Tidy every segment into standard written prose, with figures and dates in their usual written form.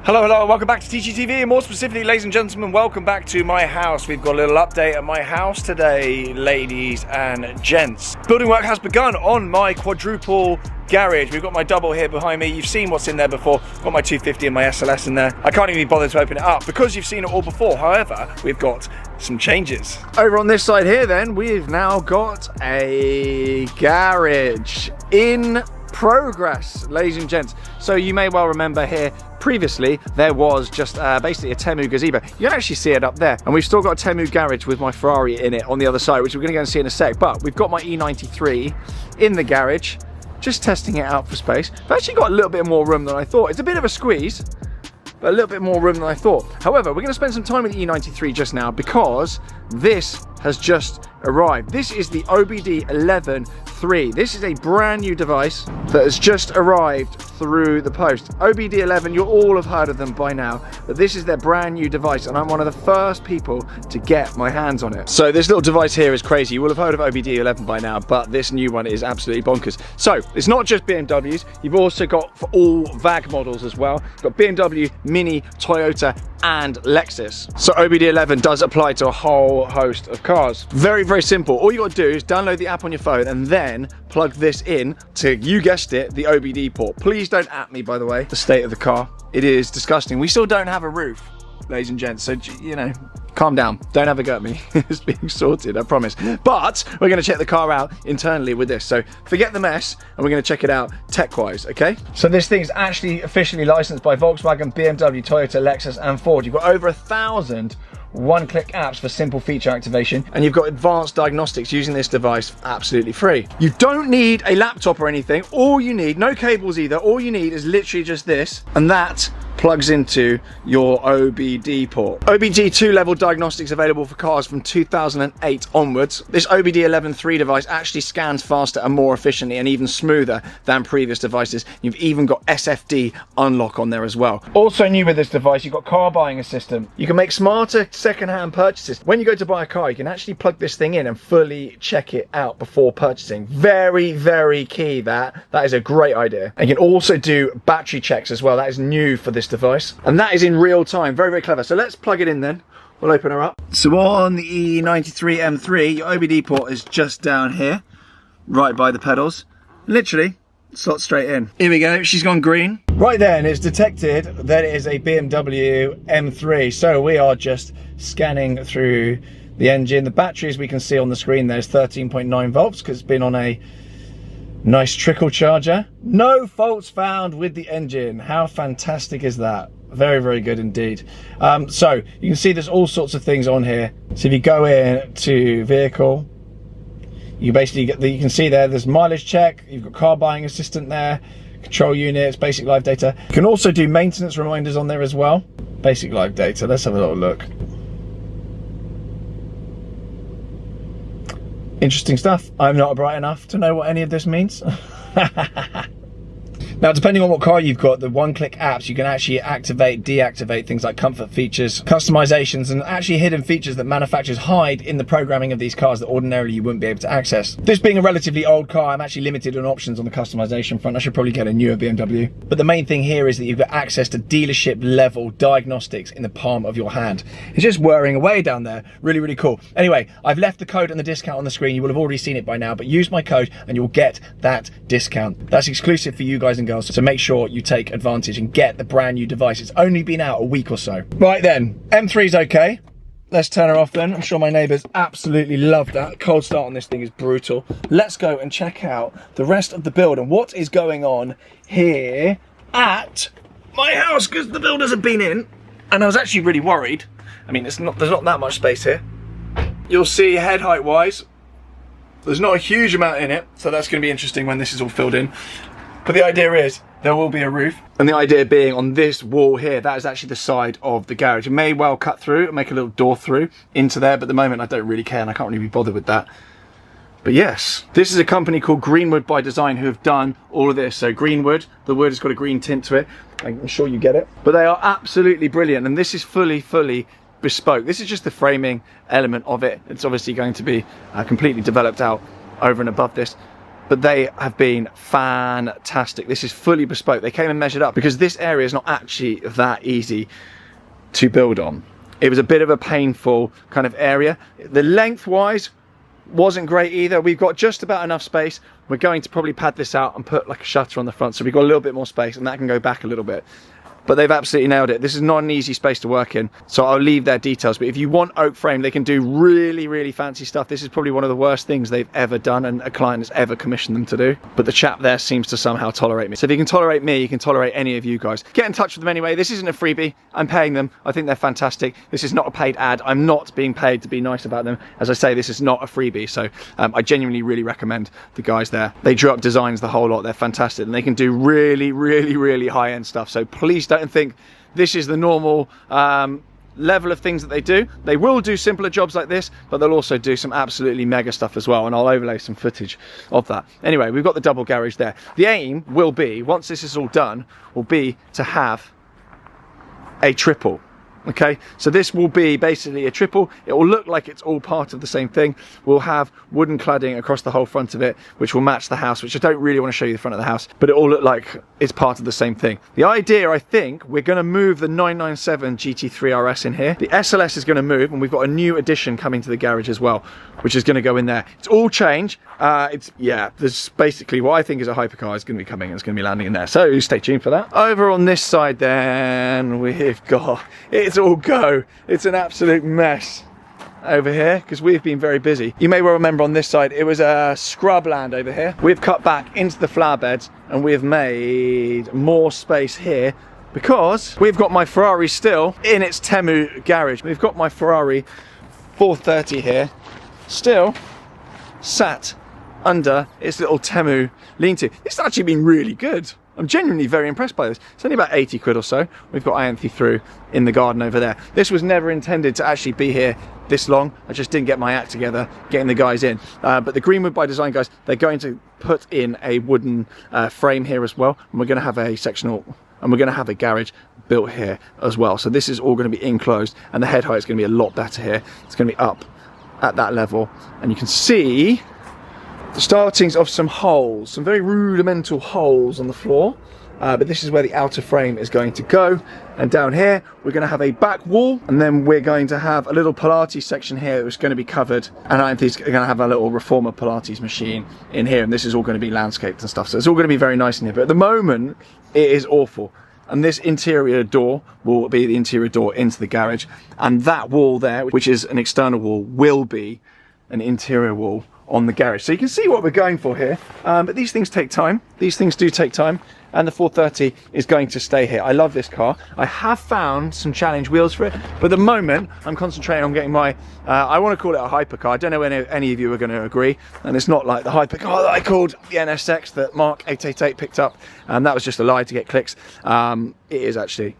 Hello, hello, welcome back to TGTV, and more specifically, ladies and gentlemen, welcome back to my house. We've got a little update at my house today, ladies and gents. Building work has begun on my quadruple garage. We've got my double here behind me. You've seen what's in there before. Got my 250 and my SLS in there. I can't even be bothered to open it up because you've seen it all before. However, we've got some changes. Over on this side here then, we've now got a garage in progress, ladies and gents. So you may well remember here, previously there was just basically a Temu gazebo. You can actually see it up there, and we've still got a Temu garage with my Ferrari in it on the other side, which we're going to go and see in a sec. But we've got my E93 in the garage, just testing it out for space. I've actually got a little bit more room than I thought. It's a bit of a squeeze, but a little bit more room than I thought. However, we're going to spend some time with the E93 just now because this has just arrived. This is the OBD11-3. This is a brand new device that has just arrived through the post. OBD11, you'll all have heard of them by now, but this is their brand new device, and I'm one of the first people to get my hands on it. So this little device here is crazy. You will have heard of OBD11 by now, but this new one is absolutely bonkers. So it's not just BMWs, you've also got for all VAG models as well. You've got BMW, Mini, Toyota, and Lexus. So OBD11 does apply to a whole host of cars. Very, very simple. All you got to do is download the app on your phone and then plug this in to, you guessed it, the OBD port. Please don't at me, by the way, the state of the car. It is disgusting. We still don't have a roof, ladies and gents, so, you know, calm down. Don't have a go at me. It's being sorted, I promise. But we're going to check the car out internally with this. So forget the mess, and we're going to check it out tech-wise, okay? So this thing's actually officially licensed by Volkswagen, BMW, Toyota, Lexus, and Ford. You've got over 1,000 one-click apps for simple feature activation, and you've got advanced diagnostics using this device absolutely free. You don't need a laptop or anything. All you need, no cables either, all you need is literally just this, and that plugs into your OBD port. OBD 2-level diagnostics available for cars from 2008 onwards. This OBD11-3 device actually scans faster and more efficiently and even smoother than previous devices. You've even got SFD unlock on there as well. Also new with this device, you've got car buying assistant. You can make smarter second-hand purchases. When you go to buy a car, you can actually plug this thing in and fully check it out before purchasing. Very, very key that. That is a great idea. And you can also do battery checks as well. That is new for this device, and that is in real time. Very, very clever. So let's plug it in then. We'll open her up. So on the E93 M3, your OBD port is just down here, right by the pedals. Literally slot straight in. Here we go. She's gone green. Right then, it's detected that it is a BMW M3. So we are just scanning through the engine. The battery, as we can see on the screen, there's 13.9 volts because it's been on a nice trickle charger. No faults found with the engine. How fantastic is that? Very, very good indeed. So you can see there's all sorts of things on here. So if you go in to vehicle, you basically get you can see there's mileage check, you've got car buying assistant there, control units, basic live data. You can also do maintenance reminders on there as well. Basic live data, let's have a little look. Interesting stuff. I'm not bright enough to know what any of this means. Now, depending on what car you've got, the one-click apps, you can actually activate, deactivate things like comfort features, customizations, and actually hidden features that manufacturers hide in the programming of these cars that ordinarily you wouldn't be able to access. This being a relatively old car, I'm actually limited on options on the customization front. I should probably get a newer BMW. But the main thing here is that you've got access to dealership level diagnostics in the palm of your hand. It's just whirring away down there. Really, really cool. Anyway, I've left the code and the discount on the screen. You will have already seen it by now, but use my code and you'll get that discount. That's exclusive for you guys and girls, so make sure you take advantage and get the brand new device. It's only been out a week or so. Right then, M3's okay. Let's turn her off then. I'm sure my neighbours absolutely love that. Cold start on this thing is brutal. Let's go and check out the rest of the build and what is going on here at my house, because the builders have been in and I was actually really worried. I mean, there's not that much space here. You'll see head height wise, there's not a huge amount in it, so that's going to be interesting when this is all filled in. But the idea is there will be a roof, and the idea being on this wall here, that is actually the side of the garage. It may well cut through and make a little door through into there, but at the moment I don't really care and I can't really be bothered with that. But yes, this is a company called Greenwood by Design who have done all of this. So Greenwood, the wood has got a green tint to it. I'm sure you get it. But they are absolutely brilliant, and this is fully bespoke. This is just the framing element of it. It's obviously going to be completely developed out over and above this. but they have been fantastic. This is fully bespoke. They came and measured up because this area is not actually that easy to build on. It was a bit of a painful kind of area. The length-wise wasn't great either. We've got just about enough space. We're going to probably pad this out and put like a shutter on the front, so we've got a little bit more space, and that can go back a little bit. But they've absolutely nailed it. This is not an easy space to work in, so I'll leave their details. But if you want oak frame, they can do really, really fancy stuff. This is probably one of the worst things they've ever done and a client has ever commissioned them to do. But the chap there seems to somehow tolerate me. So if he can tolerate me, he can tolerate any of you guys. Get in touch with them anyway. This isn't a freebie. I'm paying them. I think they're fantastic. This is not a paid ad. I'm not being paid to be nice about them. As I say, this is not a freebie. So I genuinely really recommend the guys there. They drew up designs the whole lot. They're fantastic, and they can do really, really, really high-end stuff. So please don't think this is the normal level of things that they do. They will do simpler jobs like this, but they'll also do some absolutely mega stuff as well, and I'll overlay some footage of that. Anyway, we've got the double garage there. The aim will be, once this is all done, will be to have a triple. Okay, so this will be basically a triple. It will look like it's all part of the same thing. We'll have wooden cladding across the whole front of it, which will match the house, which I don't really want to show you the front of the house, but it all look like it's part of the same thing. The idea, I think, we're going to move the 997 GT3 RS in here. The SLS is going to move, and we've got a new addition coming to the garage as well, which is going to go in there. It's all change. There's basically what I think is a hypercar is going to be coming. It's going to be landing in there, so stay tuned for that. Over on this side then, we've got, it's all go. It's an absolute mess over here because we've been very busy. You may well remember on this side it was a scrub land over here. We've cut back into the flower beds and we've made more space here because we've got my Ferrari still in its Temu garage. We've got my Ferrari 430 here still sat under its little Temu lean-to. It's actually been really good. I'm genuinely very impressed by this. It's only about 80 quid or so. We've got Ianthe through in the garden over there. This was never intended to actually be here this long. I just didn't get my act together getting the guys in. But the Greenwood by Design guys, they're going to put in a wooden frame here as well. And we're going to have a sectional, and we're going to have a garage built here as well. So this is all going to be enclosed, and the head height is going to be a lot better here. It's going to be up at that level. And you can see the startings of some holes, some very rudimental holes on the floor, but this is where the outer frame is going to go. And down here we're going to have a back wall, and then we're going to have a little Pilates section here that's going to be covered, and I think going to have a little reformer Pilates machine in here, and this is all going to be landscaped and stuff, so it's all going to be very nice in here. But at the moment it is awful, and this interior door will be the interior door into the garage, and that wall there, which is an external wall, will be an interior wall on the garage. So you can see what we're going for here, but these things take time. These things do take time, and the 430 is going to stay here. I love this car. I have found some challenge wheels for it, but at the moment I'm concentrating on getting my I want to call it a hypercar. I don't know when any of you are going to agree, and it's not like the hypercar that I called the NSX that Mark 888 picked up, and that was just a lie to get clicks. It is actually,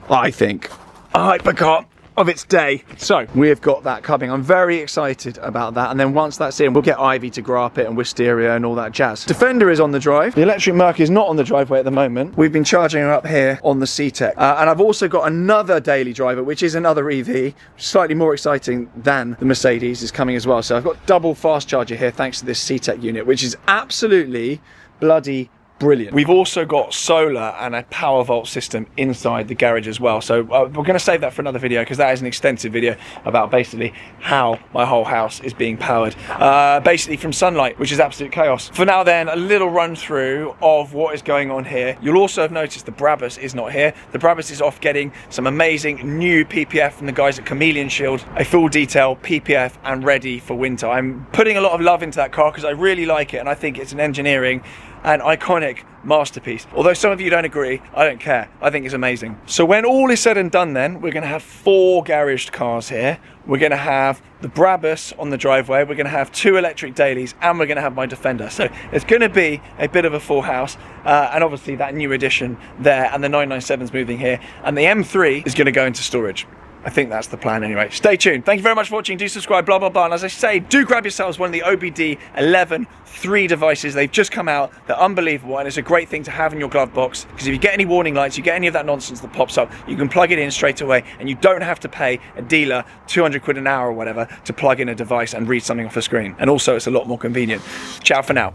I think, a hypercar of its day. So we've got that coming. I'm very excited about that, and then once that's in, we'll get Ivy to grap it and Wisteria and all that jazz. Defender is on the drive. The electric Merc is not on the driveway at the moment. We've been charging her up here on the C-Tech, and I've also got another daily driver, which is another EV, slightly more exciting than the Mercedes, is coming as well. So I've got double fast charger here thanks to this C-Tech unit, which is absolutely bloody brilliant. We've also got solar and a power vault system inside the garage as well, so we're going to save that for another video because that is an extensive video about basically how my whole house is being powered basically from sunlight, which is absolute chaos. For now then, a little run through of what is going on here. You'll also have noticed the Brabus is not here. The Brabus is off getting some amazing new PPF from the guys at Chameleon Shield, a full detail PPF and ready for winter. I'm putting a lot of love into that car because I really like it, and I think it's an engineering an iconic masterpiece. Although some of you don't agree, I don't care. I think it's amazing. So when all is said and done then, we're going to have 4 garaged cars here. We're going to have the Brabus on the driveway, we're going to have 2 electric dailies, and we're going to have my Defender. So it's going to be a bit of a full house, and obviously that new addition there, and the 997's moving here, and the M3 is going to go into storage. I think that's the plan anyway. Stay tuned. Thank you very much for watching. Do subscribe, blah, blah, blah. And as I say, do grab yourselves one of the OBD 11 3 devices. They've just come out. They're unbelievable, and it's a great thing to have in your glove box, because if you get any warning lights, you get any of that nonsense that pops up, you can plug it in straight away, and you don't have to pay a dealer 200 quid an hour or whatever to plug in a device and read something off a screen. And also, it's a lot more convenient. Ciao for now.